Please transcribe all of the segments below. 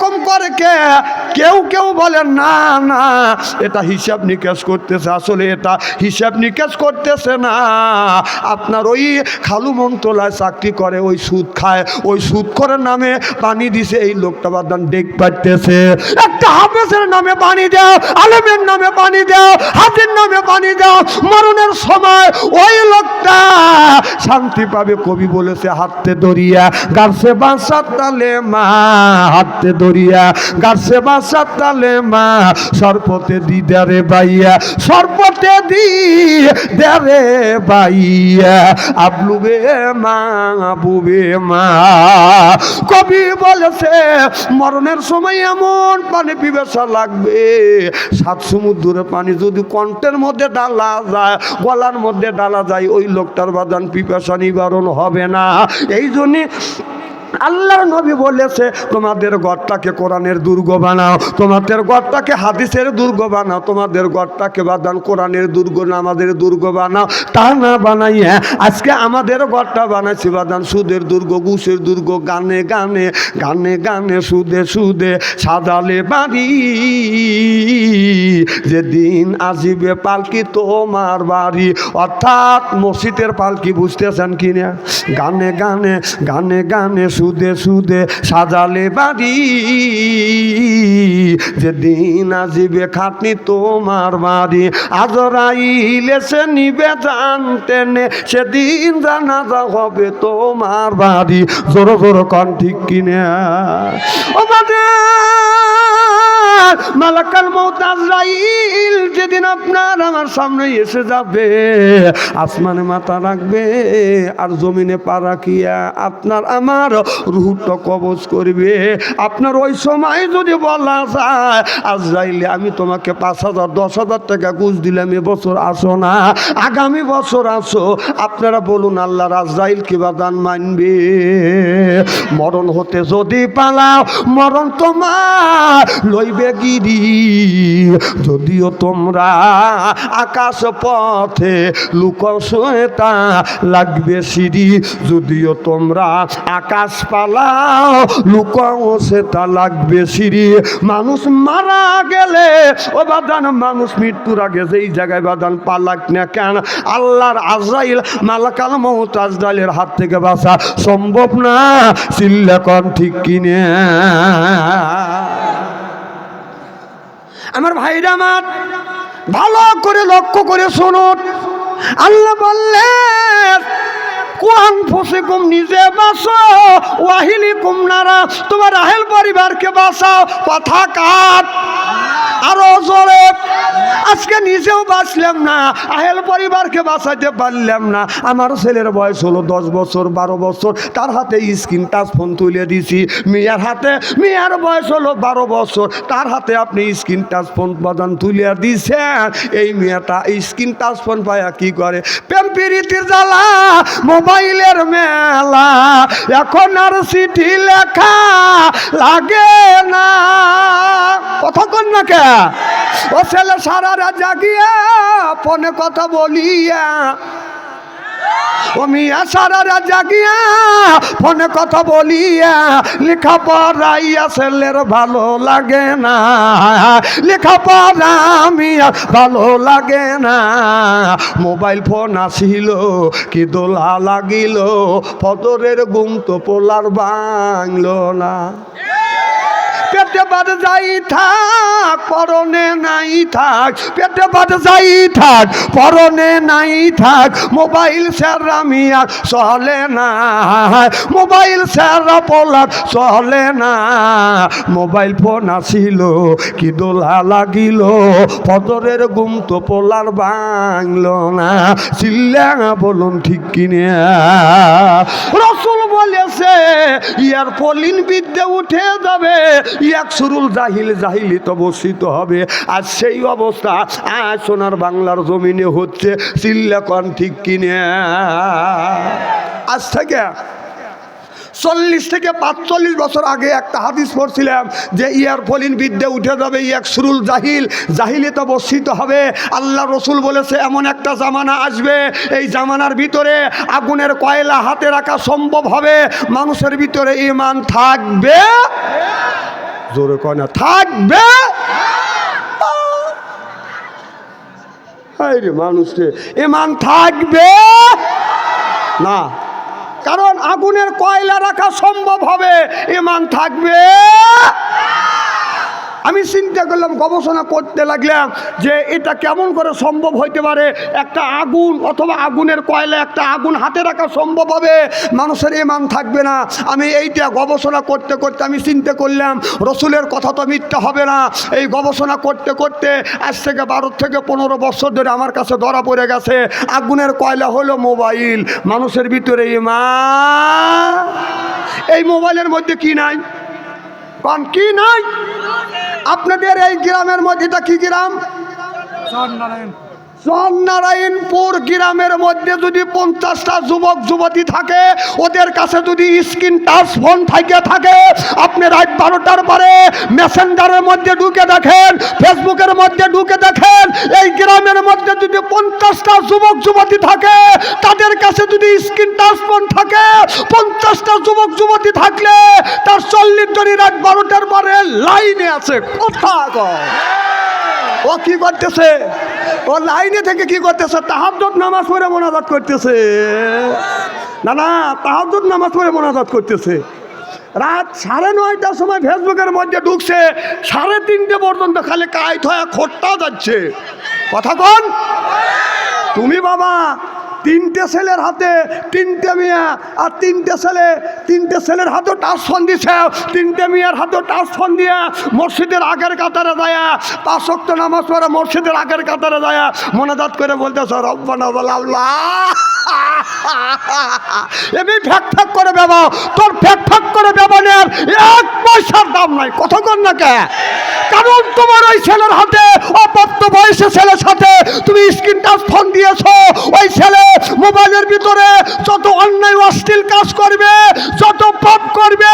রকম করে কেউ কেউ বলেন না না এটা হিসাব নিকাশ করতেছে, আসলে এটা হিসাব নিকাশ করতেছে না। আপনার ওই খালু মন্ত্রণালয় চাকরি করে, ওই সুদ খায়, ওই সুদ করার নামে পানি দিছে এই লোকটা বাদান ডেক পাইতেছে। একটা হাফেজের নামে পানি দাও, আলেমের নামে পানি দাও, হাতের নামে পানি দাও, মরণের সময় ওই লোকটা শান্তি পাবে। কবি বলেছে হাতে দরিয়া গাছে বাঁচার তালে মা, হাতে দরিয়া গাছে বাঁচার তালে মা, সর্বতে দি দেরে বাইয়া, সর্বতে দি দেরে বাইয়া, আবলুবে মা বুবে মা। কবি বলেছে মরণের সময় এমন পানি পিপাসা লাগবে, সাত সমুদ্রের পানি যদি কণ্ঠের মধ্যে ডালা যায়, গলার মধ্যে ডালা যায়, ওই লোকটার বাদান পিপাসা নিবারণ হবে না। এই জন্য আল্লাহর নবী বলেছে তোমাদের ঘরটাকে কোরআনের দুর্গ বানাও, তোমাদের ঘরটাকে হাদিসের দুর্গ বানাও, তোমাদের ঘরটাকে বাদান কোরআনের দুর্গ নামাজের দুর্গ বানাও। তা না বানাইয়া আজকে আমাদের ঘরটা বানাইছি বাদান সুদের দুর্গ, ঘুষের দুর্গ, গানে গানে গানে গানে সুদে সুদে সাজালে বাড়ি, যেদিন আসিবে পালকি তোমার বাড়ি। অর্থাৎ মসজিদের পালকি, বুঝতেছেন কিনা? গানে গানে গানে গানে সুদে সুদে সাজালে বাড়ি, যেদিন আসিবে খাটনি তোমার বাড়ি। আজরাইল এসে নিবে জানতে নে, সেদিন জানাজা হবে তোমার বাড়ি। জোর জোর কন ঠিক কিনা? ও বাদে মালাকাল মউত আজরাইল যেদিন আপনার আমার সামনে এসে যাবে, আসমানে মাথা রাখবে আর জমিনে পা রাখিয়া আপনার আমার রূহটা কবজ করবে। আপনার ওই সময় যদি বলা যায় আজরাইলে আমি তোমাকে 5,000 10,000 টাকা ঘুষ দিলাম, এবছর আসো না, আগামী বছর আসো, আপনারা বলুন আল্লাহর আজরাইল কি বাদান মানবে? মরণ হতে যদি পালাও মরণ তোমার লইবে গিরি, যদিও তোমরা আকাশ পথে লুকাও তা লাগবে সিঁড়ি, যদিও তোমরা আকাশ পালাও লুকাও সেটা লাগবে সিঁড়ি। মানুষ মারা গেলে ও বাদান, মানুষ মৃত্যুর আগে যেই জায়গায় বাদান পালাক না কেন, আল্লাহর আজরাইল মালাকাল মউত আজরাইলের হাত থেকে বাঁচা সম্ভব না। চিল্লা কন ঠিক কিনে? আমার ভাইরা আমার ভালো করে লক্ষ্য করে শুনুন, আল্লাহ বললেন কোন ফুসিকুম নিজে বাঁচো, ওয়াহিলিকুম নারা, তোমার আহেল পরিবারকে বাঁচাও। কথা কাট আরো জোরে। আজকে নিজেও বাঁচলাম না, আহেল পরিবারকে বাঁচাইতে পারলাম না। আমার ছেলের বয়স হলো 10 বছর 12 বছর, তার হাতে স্ক্রিন টাচ ফোন তুলে দিছি। মেয়ের হাতে, মেয়ের বয়স হলো 12 বছর, তার হাতে আপনি স্ক্রিন টাচ ফোন বাজান তুলে দিছেন। এই মেয়েটা স্ক্রিন টাচ ফোন পায়া কি করে? প্রেম প্রীতির জ্বালা, মোবাইলের মেলা, এখন আর চিঠি লেখা লাগে না। কথা কন না কে? ও ছেলে সারা রাত জাগিয়া ফোনে কথা বলিয়া, ও মিয়া সারা রাত জাগিয়া ফোনে কথা বলিয়া, লেখা পড়াইয়া ছেলের ভালো লাগে না, লেখা পড়া মিয়া ভালো লাগে না। মোবাইল ফোন আসিল কি দোলা লাগিল, ফজরের ঘুম তো পোলার ভাঙলো না। পেটে বাদ যাই থাক পরনে নাই থাক, পেটে বাদ যাই থাক পরনে নাই থাক, মোবাইল সেরা মিয়া চলে না, মোবাইল সেরা পোলার চলে না। মোবাইল ফোন আসিল কি দোলা লাগিল, ফজরের ঘুম তো পোলার ভাঙলো না। চিল্লা বলুন ঠিক কিনে? রাসূল বলেছে ইয়ার পলিন বিদ্যে উঠে যাবে, এক সুরুল জাহিল জাহিলি তো বসিত হবে। আর সেই অবস্থা আজ সোনার বাংলার জমিনে হচ্ছে। চিল্লা কন ঠিক কিনে? আজ থেকে 40 থেকে 45 বছর আগে একটা হাদিস পড়ছিলাম যে ইয়ার ফলিন বিদ্যে উঠে যাবে, এক সুরুল জাহিল জাহিলি তো বসিত হবে। আল্লাহ রসুল বলেছে এমন একটা জামানা আসবে, এই জামানার ভিতরে আগুনের কয়লা হাতে রাখা সম্ভব হবে, মানুষের ভিতরে ঈমান থাকবে। জোরে কয় না, থাকবে। হায় রে মানুষে, ঈমান থাকবে না, কারণ আগুনের কয়লা রাখা সম্ভব হবে, ঈমান থাকবে। আমি চিন্তা করলাম, গবেষণা করতে লাগলাম যে এটা কেমন করে সম্ভব হইতে পারে, একটা আগুন অথবা আগুনের কয়লা একটা আগুন হাতে রাখা সম্ভব হবে, মানুষের ঈমান থাকবে না। আমি এইটা গবেষণা করতে করতে আমি চিন্তা করলাম রসুলের কথা তো মিথ্যা হবে না। এই গবেষণা করতে করতে আজ থেকে 12 থেকে 15 বছর ধরে আমার কাছে ধরা পড়ে গেছে, আগুনের কয়লা হলো মোবাইল, মানুষের ভিতরে ঈমান। এই মোবাইলের মধ্যে কি নাই, কোন কি নাই? আপনাদের এই গ্রামের মধ্যে, এটা কি গ্রাম? চরনারায়ণপুর গ্রামের মধ্যে যদি 50টা যুবক যুবতী থাকে, ওদের কাছে যদি স্ক্রিন টাচ ফোন থাকে, আপনি রাত 12টার পরে মেসেঞ্জারের মধ্যে ঢুকে দেখেন, ফেসবুকের মধ্যে ঢুকে দেখেন, এই গ্রামের মধ্যে যদি 50টা যুবক যুবতী থাকে, তাদের কাছে যদি স্ক্রিন টাচ ফোন থাকে, 50টা যুবক যুবতী থাকলে তার 40 জনই রাত 12টার পরে লাইনে আছে। কথা কয়, ও কি করতেছে? ও লাইনে থেকে কি করতেছে? তাহাজ্জুদ নামাজ পড়ে মোনাজাত করতেছে। না না, তাহাজ্জুদ নামাজ পড়ে মোনাজাত করতেছে। রাত 9:30টার সময় ফেসবুকের মধ্যে ঢুকছে, 3:30 পর্যন্ত খালি কাইট হয়ে খোট্টা যাচ্ছে। কথা কোন? তুমি বাবা 3টে ছেলের হাতে 3টে মেয়ে, আর 3টে ছেলের হাতেও টাচ ফোন দিছে, 3টে মেয়ের হাতেও টাচ ফোন দিয়ে মসজিদের আগের কাতারে যায়, 5 ওয়াক্ত নামাজ পড়ে মসজিদের আগের কাতারে যায় মোনাজাত করে বলতেছে রব্বানা আল্লাহ। এমনি ফ্যাক ফ্যাক করে বেবাও, তোর ফ্যাক ফ্যাক করে বেবানের 1 পয়সার দাম নাই। কথা কন না কে? কারণ তোমার ওই ছেলের হাতে, অপ্রাপ্ত বয়সের ছেলের সাথে তুমি স্ক্রিন টাচ ফোন দিয়েছো। ওই ছেলে মোবাইলের ভিতরে যত অন্যায় অশ্লীল কাজ করবে, যত পাপ করবে,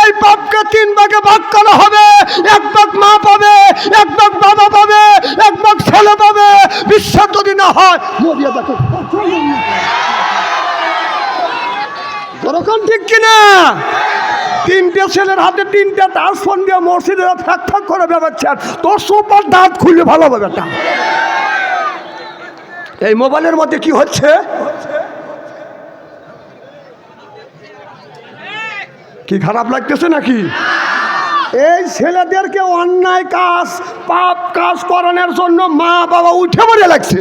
এই পাপকে 3 ভাগে ভাগ করা হবে। 1 ভাগ মা পাবে, 1 ভাগ বাবা পাবে, 1 ভাগ ছেলে পাবে। বিশ্বাস যদি না হয় মরিয়া দেখো, ঠিক কিনা? 3টে ছেলের হাতে 3টে টাচ ফোন দিয়ে মসজিদে ফ্যাক ফ্যাক করে বেড়াচ্ছেন, তোর সুপার দাঁত খুলে ভালো হবে। এই মোবাইলের মধ্যে কি হচ্ছে? কি খারাপ লাগতেছে নাকি? এই ছেলেদেরকে অন্যায় কাজ, পাপ কাজ করানোর জন্য মা বাবা উঠে পড়ে লাগছে।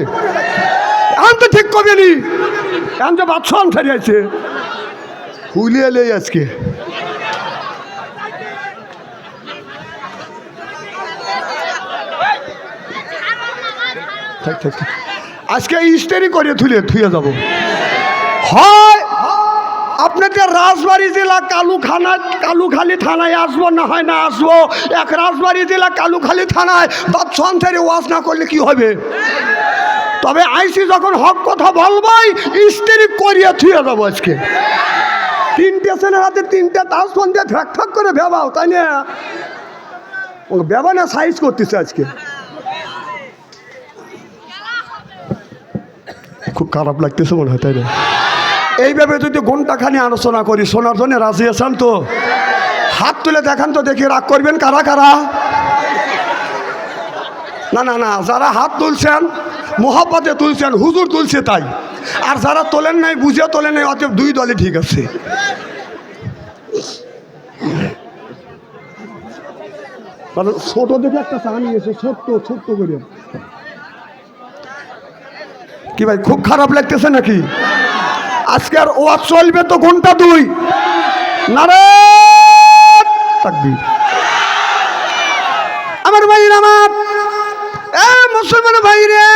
এখন তো ঠিক কবেনি, এখন তো বাচ্চা ফেরে আছে হুলিয়ে এলে আজকে। আজকে ইস্তেরি করে থুয়ে যাব। হয় আপনাদের রাজবাড়ী জেলা কালুখালী থানায় আসবো, না হয় না আসবো। এক রাজবাড়ী জেলা কালুখালী থানায় বাচ্চান্তারে ওয়াজ না করলে কি হবে? তবে আইসি যখন হক কথা বলবাই ইস্তেরি করিয়ে থুয়ে যাবো। আজকে 3টে ছেলের হাতে 3টে তাস ফোন দিয়ে ফ্যাক ফ্যাক করে ভেবাও, তাই না? ও ভেবা না সাইজ করতেছে আজকে। খুব খারাপ লাগতেছে মনে হয়, তাই না? এইভাবে যদি ঘন্টাখানি আলোচনা করি, শোনার জন্য রাজি আছেন তো? হাত তুলে দেখান তো দেখি, রাগ করবেন কারা কারা? না না না, যারা হাত তুলছেন মোহাব্বতে তুলছেন, হুজুর তুলছে তাই। আর যারা তোলেন নাই, বুঝে তোলেন নাই, অতএব 2 দলই ঠিক আছে। ছোট দেখে একটা চা নিয়েছে, ছোট্ট করে। কি ভাই খুব খারাপ লাগতেছে নাকি? আজকে আর ওয়াজ চলবে তো ঘন্টা 2। নারে তাকবীর। আমার ভাই, আমার মুসলমান ভাইরা,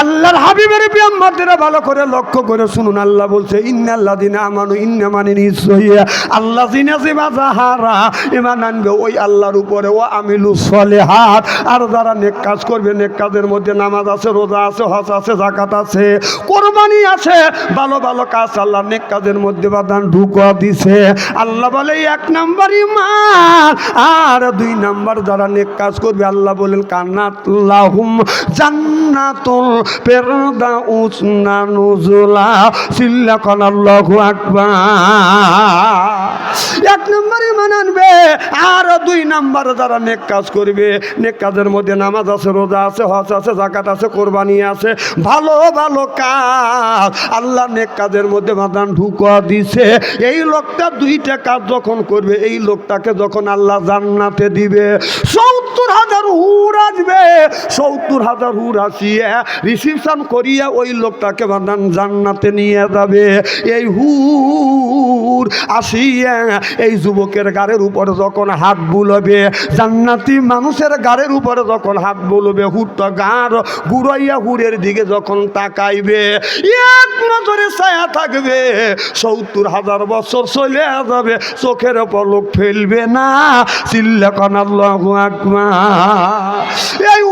আল্লাহর হাবিবের বিয়াম্মাদেরা ভালো করে লক্ষ্য করে শুনুন। আল্লাহ বলছে ইন্নাল্লাযিনা আমানু, ইন্না মানে নিশ্চয়ই আল্লাযিনা যাহারা ঈমান আনবে ওই আল্লাহর উপরে, ও আমিলুস সলিহাত, আর যারা নেক কাজ করবে, নেক কাজের মধ্যে নামাজ আছে, রোজা আছে, হজ আছে, যাকাত আছে, কোরবানি আছে, ভালো ভালো কাজ আল্লাহ নেক কাজের মধ্যে বাদান ঢুকা দিছে। আল্লাহ বলে 1 নাম্বার ঈমান, আর 2 নাম্বার যারা নেক কাজ করবে, আল্লাহ বলেন কান্নাত লাহুম জান্নাতুল ফেরদাউস হুসনা নুজুলা। চিল্লা কোন আল্লাহু আকবার। এক নম্বর ঈমান আনবে। আর দুই নম্বর যারা নেক কাজ করবে, নেক কাজের মধ্যে নামাজ আছে, রোজা আছে, হজ আছে, যাকাত আছে, কোরবানি আছে, ভালো ভালো কাজ আল্লাহ নেক কাজের মধ্যে বাদান ঢুকা দিছে। এই লোকটা দুইটা কাজ যখন করবে, এই লোকটাকে যখন আল্লাহ জান্নাতে দিবে, 70,000 হুর আসবে। 70,000 হুর আসিয়া রিসিপশন করিয়া ওই লোকটাকে বাদান জান্নাতে নিয়ে যাবে। এই হুর আসিয়া এই যুবকের গাড়ির উপরে যখন হাত বুলবে, জান্নাতি মানুষের গাড়ির উপরে যখন হাত বুলবে, হুরটা গাড় ঘুরাইয়া হুরের দিকে যখন তাকাইবে, এক নজরে ছায়া থাকবে। 70,000 বছর চলে যাবে, চোখের পলক ফেলবে না। চিল্লা কোন আল্লাহু আকবার। এই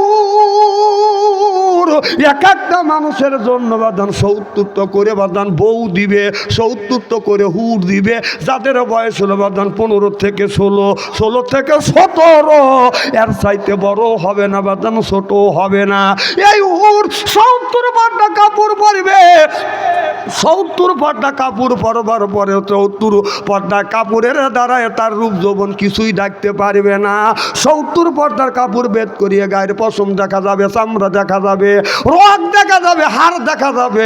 এক একটা মানুষের জন্য বাদান 70 করে বাদান বউ দিবে, 70 করে হুর দিবে। যাদের বয়স হলো বাদান 15 থেকে 16, 16 থেকে 17, এর চাইতে বড় হবে না বাদান, ছোট হবে না। এই হুর 70 পাটা কাপড় পরবে। 70 পাটা কাপড় পরবার পরে 70 পর্দা কাপড়ের দ্বারায় তার রূপ যৌবন কিছুই ডাকতে পারবে না। 70 পর্দার কাপড় বেদ করিয়ে গায়ের পশম দেখা যাবে, চামড়া দেখা যাবে, রগ দেখা যাবে, হাড় দেখা যাবে।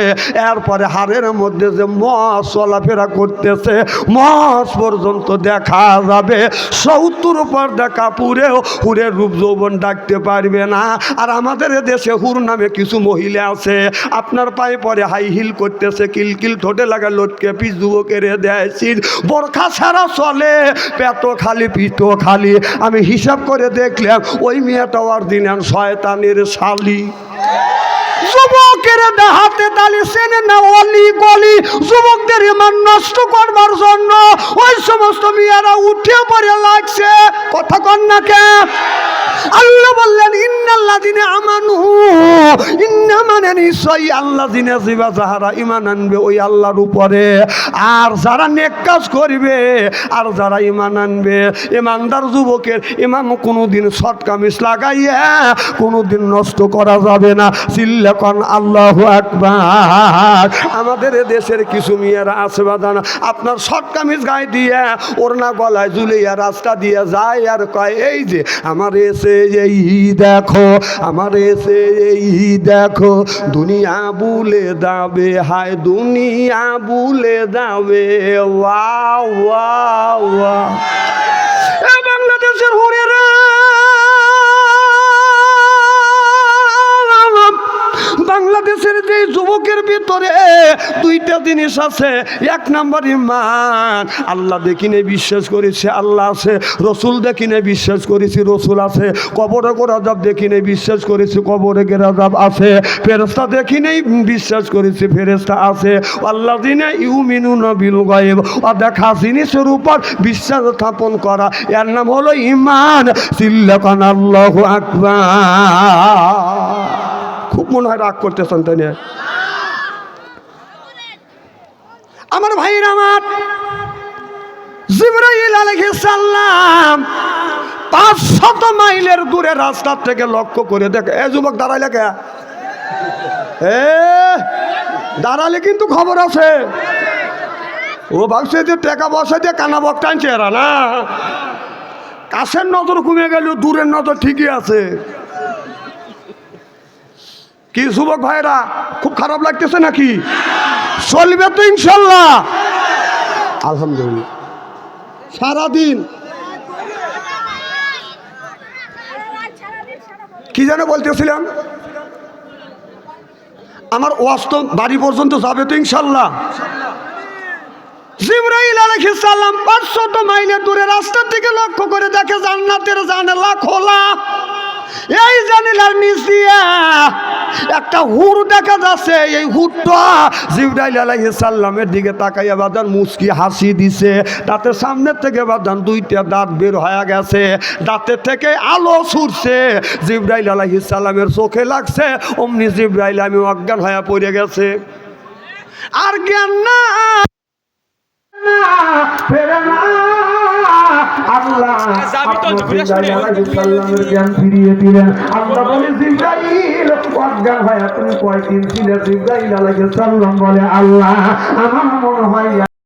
এরপরে হাড়ের মধ্যে যে মস চলাফেরা করতেছে, মস পর্যন্ত দেখা যাবে। 70 পর্দা কাপড়েও হুরের রূপ যৌবন ডাকতে পারবে না। আর আমাদের দেশে হুর নামে কিছু মহিলা আছে, আপনার পায়ে পরে হাই হিল করতেছে, কিলকিল ঠোঁটে লাগা লটকে পিস যুবকের দেয়, বোরখা ছাড়া চলে, পেটও খালি পিঠও খালি। আমি হিসাব করে দেখলাম ওই মেয়েটা অরিজিনাল শয়তানের শালি। যুবকের হাতে তালি চেনে না অলি গলি, যুবকদের ইমান নষ্ট করবার জন্য ওই সমস্ত মেয়েরা উঠে পড়ে লাগছে। কথা কন না কে? আল্লাহ বললেন ইন্নাল্লাযিনা আমানু, ইন্না মানে নিশ্চয়ই আল্লাযিনা জিবা যাহারা ঈমান আনবে ওই আল্লাহর উপরে, আর যারা নেক কাজ করবে, আর যারা ঈমান আনবে। ঈমানদার যুবকের ঈমান কোনোদিন শর্ট কামিজ লাগাইয়া কোনোদিন নষ্ট করা যাবে না। চিল্লা কোন আল্লাহু আকবার। আমাদের দেশের কিছু মেয়েরা আছে বাদান, আপনার শর্ট কামিজ গায়ে দিয়ে ওড়না গলায় ঝুলিয়া রাস্তা দিয়ে যায় আর কয় এই যে আমার এসে এই দেখো, আমার এসে এই দেখো, দুনিয়া বুলে যাবে, হায় দুনিয়া বুলে যাবে। Wow wow wow. বাংলাদেশের হুরেরা, বাংলাদেশের যে যুবকের ভিতরে দুইটা জিনিস আছে। এক নাম্বার ঈমান, আল্লাহ দেখিনে বিশ্বাস করেছে আল্লাহ আছে, রসুল দেখিনে বিশ্বাস করেছি রসুল আছে, কবরে গেরাজাব দেখিনে বিশ্বাস করেছি কবরে গেরাজাব আছে, ফেরেশতা দেখিনেই বিশ্বাস করেছি ফেরেশতা আছে। আল্লাযিনা ইউমিনুনা বিল গায়ব, অদেখা জিনিসের উপর বিশ্বাস স্থাপন করা, এর নাম হলো ঈমান। চিল্লা কোন আল্লাহু আকবার। খুব মনে হয় রাগ করতেছেন তাই না? আমার ভাইরা, আমার জিবরাইল আলাইহিস সালাম 500 মাইলের দূরে রাস্তা থেকে লক্ষ্য করে দেখে, এ যুবক দাঁড়াইলে কে? দাঁড়ালে কিন্তু খবর আছে। ও ভাবছে যে টাকা পয়সা দিয়ে কানা বক টানছে এরা না। কাছের নজর কমে গেল, দূরের নজর ঠিকই আছে। কি যুবক ভাইরা, খুব খারাপ লাগতেছে নাকি? চলবে তো ইনশাল্লাহ? আলহামদুলিল্লাহ। সারাদিন কি যেন বলতেছিলাম, আমার ওয়াজ তো বাড়ি পর্যন্ত যাবে তো ইনশাল্লাহ। জিবরাইল আলাইহিস সালাম 500 মাইলের দূরে রাস্তা থেকে লক্ষ্য করে দেখে জান্নাতের জানালা খোলা। এই জানালার নিচে একটা হুর দেখা যাচ্ছে। এই হুরটা জিবরাইল আলাইহিস সালামের দিকে তাকাইয়া বাদান মুচকি হাসি দিছে। দাঁতের সামনের থেকে বাদান 2টা দাঁত বের হয়ে গেছে, দাঁতের থেকে আলো ছুটছে। জিবরাইল আলাইহিস সালামের চোখে লাগছে, অমনি জিবরাইল আমি অজ্ঞান হয়ে পড়ে গেছে। আর জ্ঞান না ফেরে না। আল্লাহ জ্ঞান ফিরিয়ে দিলেন। আল্লাহ বলে জিবরাইল জিবরাইল অজ্ঞান হয়, তুমি কয়দিন ছিলে? জিবরাইল আলাইহিস সালাম বলে, আল্লাহ আমার মনে হয়